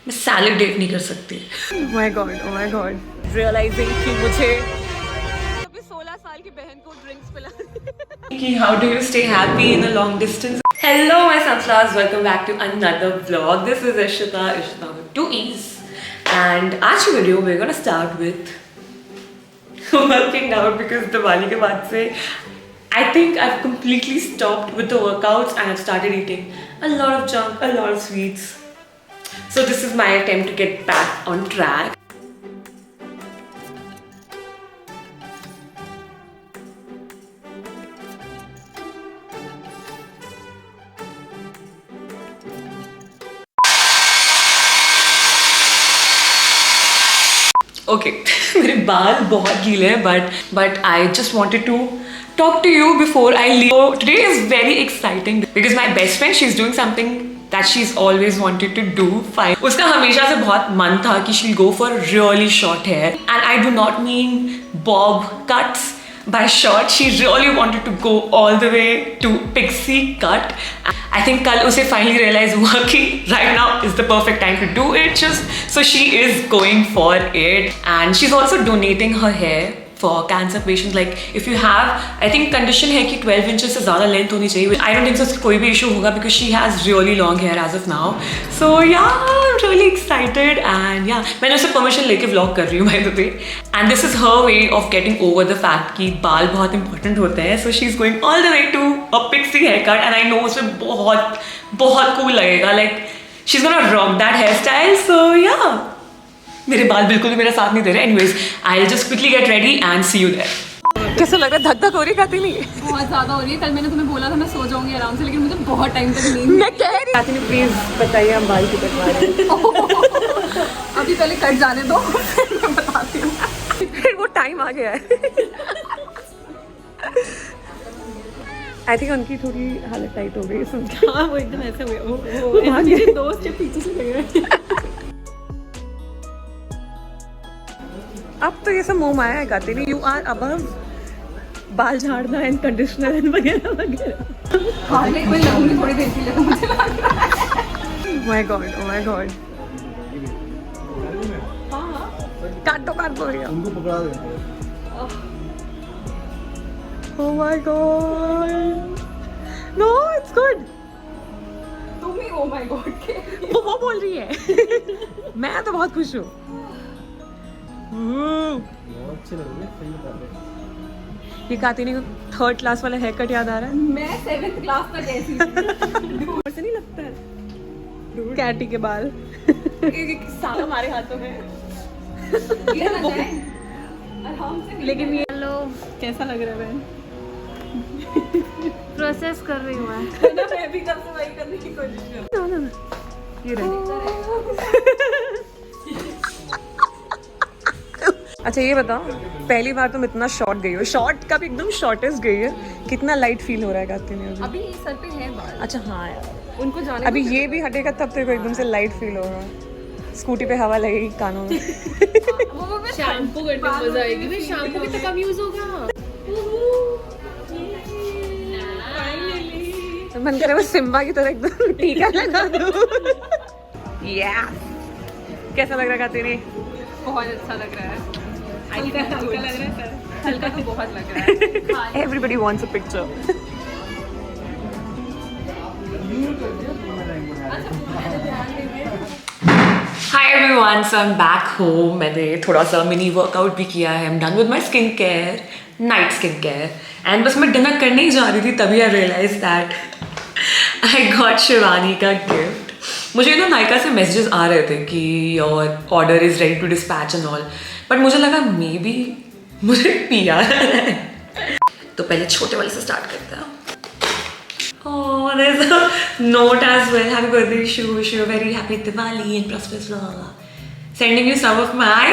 मैं salad date नहीं कर सकती। My god, oh my god, realizing कि मुझे अभी 16 साल की बहन को ड्रिंक्स पिला कि how do you stay happy in a long distance? Hello my sunflowers, welcome back to another vlog. This is Ishita with two E's, and आज की video we're gonna start with working out because Diwali के बाद से I think I've completely stopped with the workouts and I've started eating a lot of junk, a lot of sweets. So this is my attempt to get back on track. Okay, मेरे बाल बहुत गीले हैं but I just wanted to talk to you before I leave. So today is very exciting because my best friend, she's doing something that she's always wanted to do. Fine. उसका हमेशा से बहुत मन था कि she'll go for really short hair, and I do not mean bob cuts. By short, she really wanted to go all the way to pixie cut. I think कल उसे finally realize हुआ कि right now is the perfect time to do it. So she is going for it, and she's also donating her hair for cancer patients. Like if you have, I think condition है कि 12 inches से ज़्यादा length होनी चाहिए. I don't think so कोई भी issue होगा because she has really long hair as of now. So yeah, I'm really excited, and yeah, मैंने उसे permission लेके vlog कर रही हूँ by the way. And this is her way of getting over the fact कि बाल बहुत important होते हैं. So she's going all the way to a pixie haircut, and I know उसमें बहुत cool लगेगा. Like she's gonna rock that hairstyle. So yeah. मेरे बाल बिल्कुल भी मेरा साथ नहीं दे रहे। Anyways, I'll just quickly get ready and see you there. कैसा लग रहा है? धक धक हो रही खाती नहीं? बहुत ज़्यादा हो रही है। कल मैंने तुम्हें बोला था मैं सो जाऊंगी आराम से, लेकिन मुझे बहुत टाइम तक नींद मैं कह रही खाती नहीं। प्लीज बताइए हम बाल क्यों कटवा रहे हैं? अभी पहले कट जाने दो फिर मैं बताती हूँ। फिर वो टाइम आ गया है। आई थिंक उनकी थोड़ी हालत टाइट हो गई सुन के। हाँ वो एकदम ऐसे हुआ। मेरे दोस्त के पीछे से लग रहे। अब तो ये सब मोह माया है गाती नहीं। यू आर अबव बाल झाड़ना एंड कंडीशनर एंड वगैरह वगैरह। हाँ मैं कोई लगूंगी थोड़ी देर के लिए तो मुझे लग रहा है। My god, oh my God. काट दो भैया। उनको पकड़ा दे। Oh my god. No, it's good. तुम ही oh my god के। वो बोल रही है। मैं तो बहुत खुश हूँ। बहुत अच्छे लग रहे हैं, सही बता रहे हैं। ये कातिनी को थर्ड क्लास वाला हेयर कट याद आ रहा है? मैं 7th क्लास तक ऐसी थी। दूर से नहीं लगता है कैटी के बाल। सारा हमारे हाथों में। ये ना जाए आराम से। लेकिन ये हेलो, कैसा लग रहा है बहन? प्रोसेस कर रही हूँ मैं। मैं भी कब से वही करने की कोशिश कर रही हूँ। ये रही। अच्छा ये बताओ, पहली बार तुम इतना शॉर्ट गई हो, शॉर्ट का भी एकदम शॉर्टेस्ट गई है, कितना लाइट फील हो रहा है गाती में अभी? अभी सर पे है बाल। अच्छा हाँ यार, उनको जाने अभी ये भी हटेगा तब तेरे को एकदम से लाइट फील हो रहा है। स्कूटी पे हवा लगेगी कानों में। वो शैम्पू करने में मजा आएगी भाई। शैम्पू भी तो कम यूज होगा। तो मन करे वो सिम्बा की तरह एकदम टीका लगा दूं। कैसा लग रहा है गाती नहीं? बहुत अच्छा लग रहा है। हल्का लग रहा है सर। हल्का तो बहुत लग रहा है। Everybody wants a picture. Hi everyone, so I'm back home. मैंने थोड़ा सा मिनी वर्कआउट भी किया है. I'm done with my skin care, night skin care, and बस मैं डिनर करने ही जा रही थी तभी I realized that I got Shivani का गिफ्ट. मुझे ना नायका से मैसेजेस आ रहे थे कि your order is ready to dispatch and all, but मुझे लगा मे बी मुझे पिया है. तो पहले छोटे वाले से स्टार्ट करते हैं. Oh, there's a note as well. Happy birthday, Shu. Wish you a very happy Diwali and prosperous blah. Sending you some of my.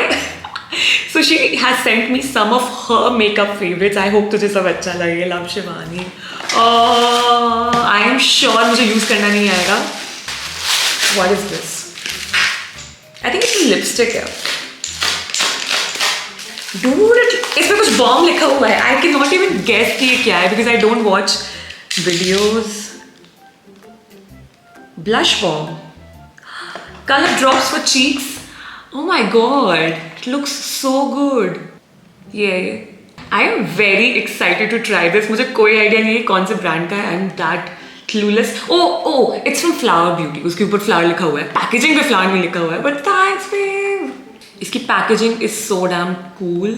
So she has sent me some of her makeup favorites. I hope तुझे सब अच्छा लगे. Love Shivani. I am sure मुझे use करना नहीं आएगा. What is this? I think it's a lipstick है. Dude, इसमें कुछ bomb लिखा हुआ है. I cannot even guess कि ये क्या है because I don't watch videos. Blush bomb. color drops for cheeks. Oh my god, it looks so good. Yay. I am very excited to try this. मुझे कोई idea नहीं है कौन से brand का है. I'm that clueless. Oh, it's from Flower Beauty. उसके ऊपर flower लिखा हुआ है. Packaging पे flower नहीं लिखा हुआ है. But thanks, babe. इसकी packaging is so damn cool.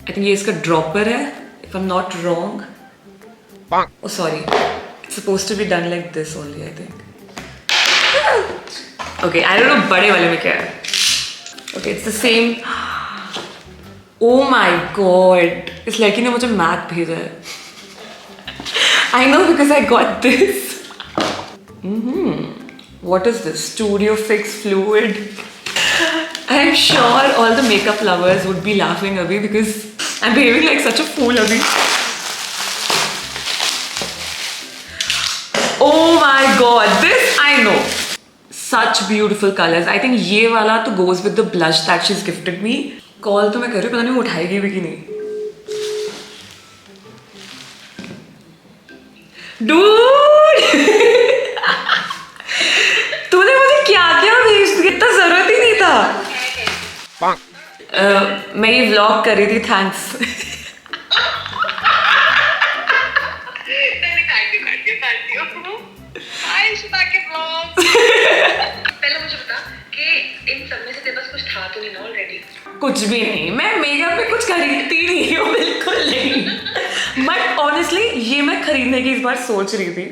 I think ये इसका dropper है. If I'm not wrong. Oh, sorry. It's supposed to be done like this only, I think. Okay, I don't know बड़े वाले में क्या है. Okay, it's the same. Oh my god. इस लड़की ने मुझे मैथ भेजा है. I know because I got this. What is this? Studio Fix Fluid. I'm sure all the makeup lovers would be laughing away because I'm behaving like such a fool abhi. Oh my god, this I know. Such beautiful colors. I think ये वाला तो goes with the blush that she's gifted me. Call तो मैं कर रही हूँ, पता नहीं वो उठाएगी भी कि नहीं. Dude! तूने मुझे क्या क्या भेज दिया? इतना जरूरत ही नहीं था. मैं ये व्लॉग कर रही थी. थैंक्स. पहले मुझे बता कि इन सब में से तेरे पास कुछ था तो नहीं ना ऑलरेडी. कुछ भी नहीं. मैं मेकअप में कुछ खरीदती नहीं हूँ, बिल्कुल नहीं. बट ऑनेस्टली ये मैं खरीदने की इस बार सोच रही थी.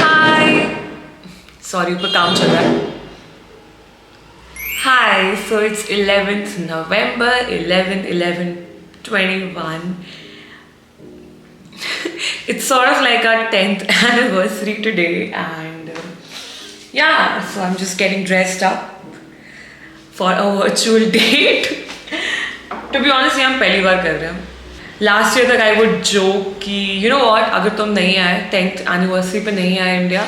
हाय, सॉरी ऊपर काम चल रहा है. हाय, so it's 11th November, 11/11/21. It's sort of like our 10th anniversary today, and yeah, so I'm just getting dressed up for a virtual date. To be honest, ये हम पहली बार कर रहे हैं. Last year तक I would joke कि you know what, अगर तुम नहीं आए 10th anniversary पे नहीं आए India,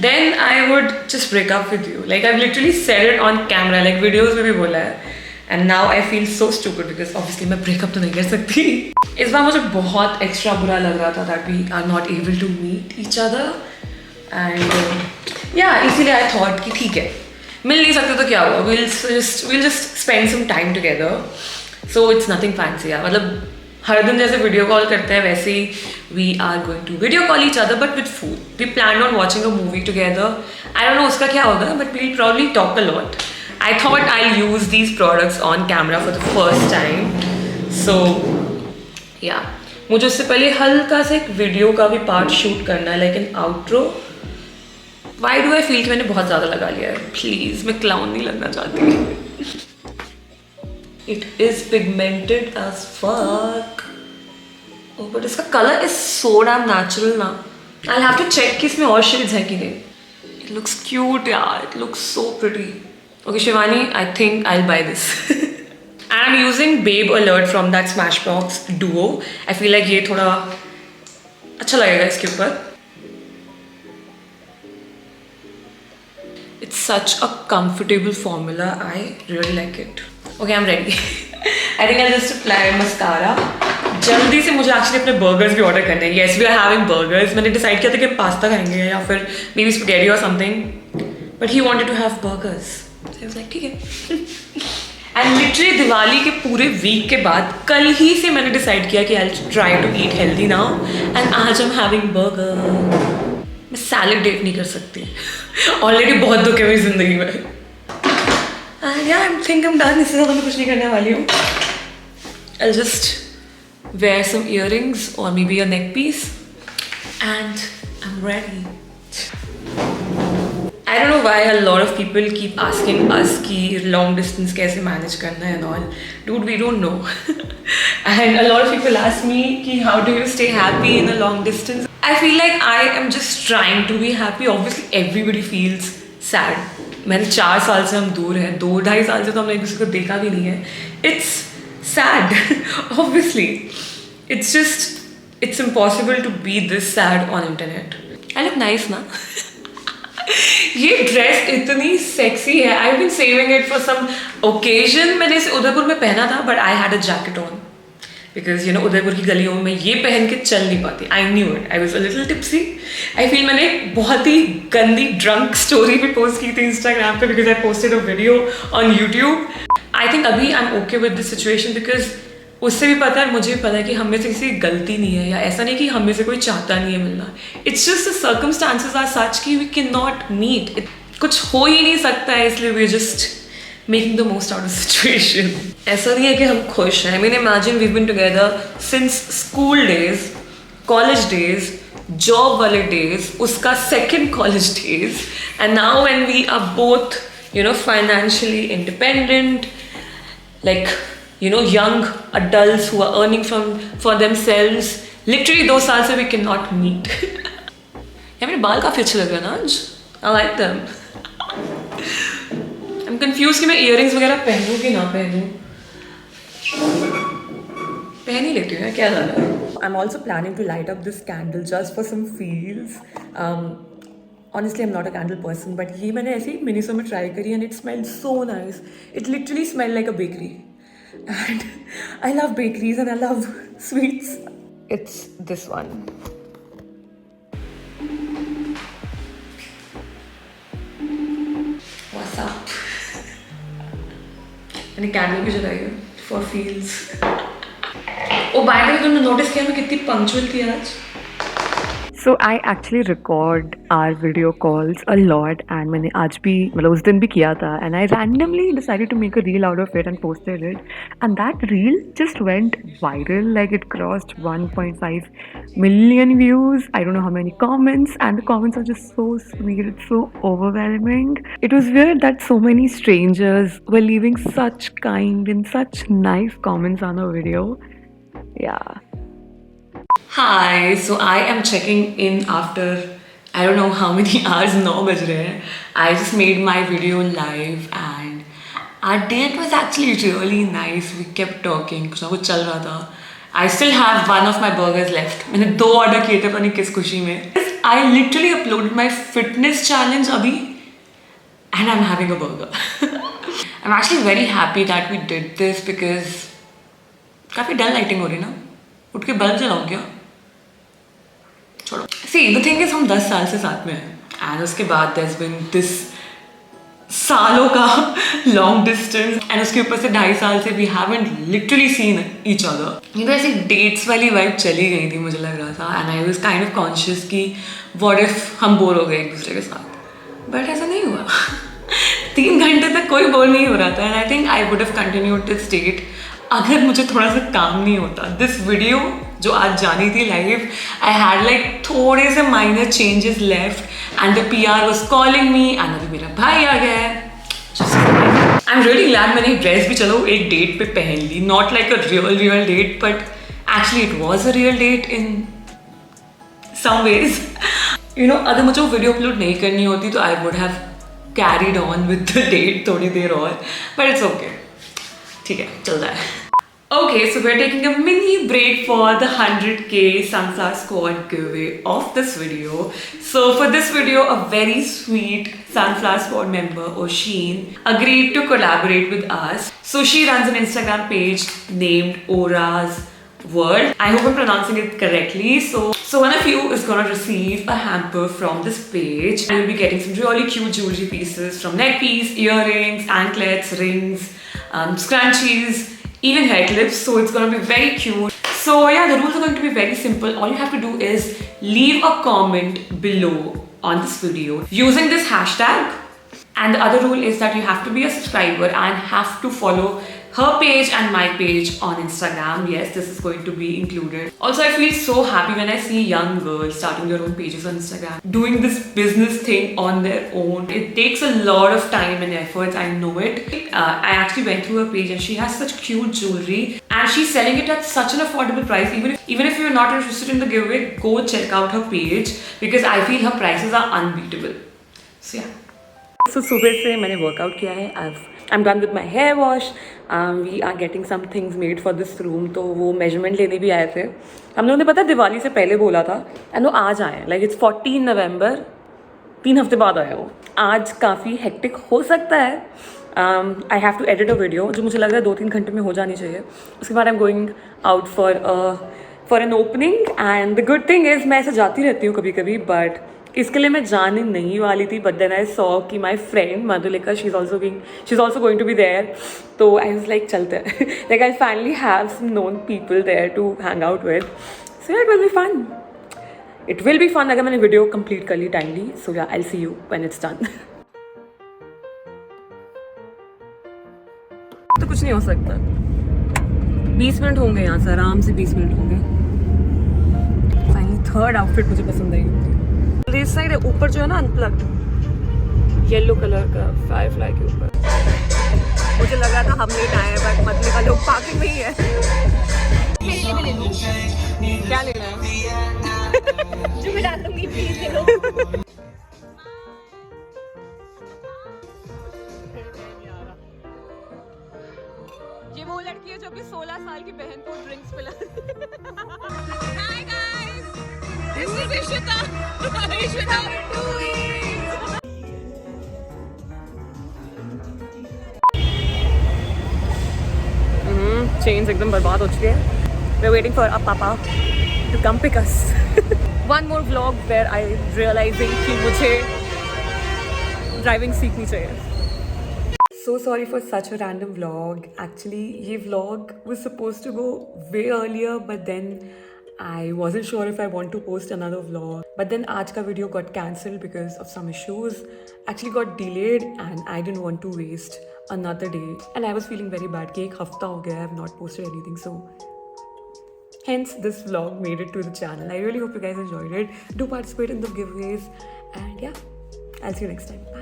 then I would just break up with you. Like I've literally said it on camera, like videos में भी बोला है. And now I feel so stupid because obviously मैं breakup तो नहीं कर सकती. इस बार मुझे बहुत extra बुरा लग रहा था that we are not able to meet each other. And yeah, इसीलिए I thought कि ठीक है, मिल नहीं सकते तो क्या हुआ, we'll just spend some time together. So it's nothing fancy यार. मतलब हर दिन जैसे वीडियो कॉल करते हैं वैसे ही we are going to video call each other but with food. We planned on watching a movie together. I don't know उसका क्या होगा, but we'll probably talk a lot. I thought I'll use these products on camera for the first time. So yeah, मुझे उससे पहले हल्का सा एक video का भी पार्ट शूट करना है, like an outro. Why do I feel कि मैंने बहुत ज़्यादा लगा लिया है? Please, मैं क्लाउन नहीं लगना चाहती. It is pigmented as fuck. Oh, but इसका color is so damn natural ना. I'll have to check कि इसमें और shades हैं कि नहीं. It looks cute यार. It looks so pretty. Okay, Shivani, I think I'll buy this. And I'm using Babe Alert from that Smashbox Duo. I feel like ये थोड़ा अच्छा लगेगा इसके ऊपर. It's such a comfortable formula. I really like it. Okay, I'm ready. I think I'll just apply mascara. जल्दी से मुझे actually अपने बर्गर्स भी ऑर्डर करने हैं. Yes, we are having burgers. मैंने डिसाइड किया था कि पास्ता खाएंगे या फिर maybe spaghetti or something. But he wanted to have burgers. So I was like, ठीक है. And literally दिवाली के पूरे वीक के बाद कल ही से मैंने डिसाइड किया कि I'll try to eat healthy now. And आज I'm having burger. मैं सैलड डेट नहीं कर सकती. ऑलरेडी बहुत दुख है मेरी जिंदगी में. And yeah, I think I'm done. इससे ज़्यादा मैं कुछ नहीं करने वाली हूँ. I'll just wear some earrings or maybe a neck piece and I'm ready. I don't know why a lot of people keep asking us कि long distance कैसे manage करना है and all. Dude, we don't know. And a lot of people ask me कि how do you stay happy in a long distance? I feel like I am just trying to be happy. Obviously, everybody feels sad. मैंने 4 साल से हम दूर हैं, 2-2.5 साल से तो हमने एक दूसरे को देखा भी नहीं है. It's sad, obviously. It's just, it's impossible to be this sad on internet. I look nice ना? ये ड्रेस इतनी सेक्सी है. I've been saving it for some occasion. मैंने इसे उदयपुर में पहना था, but I had a jacket on. Because you know Udaipur की गलियों में मैं ये पहन के चल नहीं पाती. I knew it. I was a little tipsy. I feel मैंने एक बहुत ही गंदी ड्रंक स्टोरी भी पोस्ट की थी इंस्टाग्राम पे because I posted a video on YouTube. I think अभी I am okay with this situation because उससे भी पता है, मुझे पता है कि हम में से किसी गलती नहीं है, या ऐसा नहीं कि हम में से कोई चाहता नहीं है मिलना. It's just the circumstances are such कि वी कैन नॉट मीट. कुछ हो ही नहीं सकता है, इसलिए we just making the most out of situation. ऐसा नहीं है कि हम खुश हैं. I mean imagine we been together since school days, college days, job वाले डेज, उसका second college days, and now when we are both you know financially independent, like you know, young adults who are earning for themselves. Literally 2 साल से we cannot meet. यार मेरे बाल काफ़ी अच्छे लग रहे हैं ना आज. I like them. I'm confused कि मैं earrings वगैरह पहनूँ कि ना पहनूँ. पहन ही लेती हूँ यार, क्या ज़्यादा. I'm also planning to light up this candle just for some feels. Honestly, I'm not a candle person, but ये मैंने ऐसे ही मिनीसो में try करी and it smelled so nice. It literally smelled like a bakery. And I love bakeries and I love sweets. It's this one. What's up? मैंने candle भी जलाई है for feels. Oh, by the way, तुमने notice किया मैं कितनी punctual थी आज? So I actually record our video calls a lot and मैंने आज भी मतलब उस दिन भी किया था and I randomly decided to make a reel out of it and posted it and that reel just went viral. Like it crossed 1.5 million views. I don't know how many comments and the comments are just so sweet. It's so overwhelming. It was weird that so many strangers were leaving such kind and such nice comments on our video. Yeah. Hi, so I am checking in after I don't know how many hours. 9 बज रहे हैं. I just made my video live and our date was actually really nice. We kept talking. कुछ ना कुछ चल रहा था. I still have one of my burgers left. मैंने 2 ऑर्डर किए थे पता नहीं किस खुशी में. I literally uploaded my fitness challenge अभी and I'm having a burger. I'm actually very happy that we did this because काफ़ी डल लाइटिंग हो रही ना. उठ के बल्ब जलाऊं क्या? छोड़ो. See, the thing is हम 10 साल से साथ में हैं and उसके बाद there's been this सालों का long distance and उसके ऊपर से 2.5 साल से we haven't literally seen each other. ये तो ऐसी dates वाली vibe चली गई थी मुझे लग रहा था and I was kind of conscious कि what if हम बोर हो गए एक दूसरे के साथ. But ऐसा नहीं हुआ. 3 घंटे तक कोई बोर नहीं हो रहा था and I think I would have continued this date अगर मुझे थोड़ा सा काम नहीं होता. दिस वीडियो जो आज जानी थी लाइव, आई हैड लाइक थोड़े से minor changes left and the PR was calling me and अभी मेरा भाई आ गया है. आई एम रियली ग्लैड मैंने ड्रेस भी चलो एक डेट पे पहन ली. Not like a real date but actually it was a real date in some ways. You know अगर मुझे वो वीडियो अपलोड नहीं करनी होती तो I would have carried on with the date थोड़ी देर और. But it's okay. ठीक है, चल रहा है. Okay, so we're taking a mini break for the 100k Sunflower Squad giveaway of this video. So for this video, a very sweet Sunflower Squad member, Oshin, agreed to collaborate with us. So she runs an Instagram page named Aura's World. I hope I'm pronouncing it correctly. So one of you is gonna receive a hamper from this page. And you'll be getting some really cute jewelry pieces from neck piece, earrings, anklets, rings, scrunchies, even hair clips. So it's going to be very cute. So yeah, the rules are going to be very simple. All you have to do is leave a comment below on this video using this hashtag. And the other rule is that you have to be a subscriber and have to follow her page and my page on Instagram. Yes, this is going to be included. Also, I feel so happy when I see young girls starting their own pages on Instagram, doing this business thing on their own. It takes a lot of time and efforts, I know it. I actually went through her page and she has such cute jewelry and she's selling it at such an affordable price. Even if you're not interested in the giveaway, go check out her page because I feel her prices are unbeatable. So yeah. So सुबह से मैंने workout किया है. I'm done with my hair wash. We are getting some things made for this room. तो वो measurement लेने भी आए थे. हम लोगों ने पता दिवाली से पहले बोला था and वो आज आए. Like it's 14 November. 3 हफ्ते बाद आया वो. आज काफ़ी हेक्टिक हो सकता है I have to edit a video जो मुझे लग रहा है 2-3 घंटे में हो जानी चाहिए. उसके बाद I am going out for an opening. And the good thing is मैं ऐसे जाती रहती हूँ कभी कभी, बट इसके लिए मैं जाने नहीं वाली थी. बट देन आई सॉ कि my friend Madhulika she is also going to be there. तो आई वाज लाइक चलते हैं. Like I finally have some known people there to hang out with. So it will be fun. It will be fun अगर मैंने video complete कर ली timely. So yeah I will see you when it's done. तो कुछ नहीं हो सकता. 20 minute होंगे यहाँ से, आराम से 20 मिनट होंगे. फाइनली थर्ड आउटफिट मुझे पसंद आई. इस साइड है, ऊपर जो है ना अनप्लग्ड येलो कलर का फायरफ्लाई के ऊपर. मुझे लग रहा था हम लेट आए हैं, बट मतलब का लोग पार्किंग में ही है. क्या लेना है? जो मैं डाल दूंगी प्लीज ले लो. ये वो लड़की है जो अभी 16 साल की बहन को ड्रिंक्स पिला. Hi guys, this is Ishita. Ishita chains एकदम बर्बाद हो चुके हैं. We are waiting for a papa to come pick us. One more vlog where I realizing कि मुझे ड्राइविंग सीखनी चाहिए. So sorry for such a random vlog. Actually, ये vlog was supposed to go way earlier, but then I wasn't sure if I want to post another vlog. But then आज का video got cancelled because of some issues. Actually got delayed and I didn't want to waste another day. And I was feeling very bad कि एक हफ्ता हो गया I have not posted anything. So hence this vlog made it to the channel. I really hope you guys enjoyed it. Do participate in the giveaways. And yeah, I'll see you next time. Bye.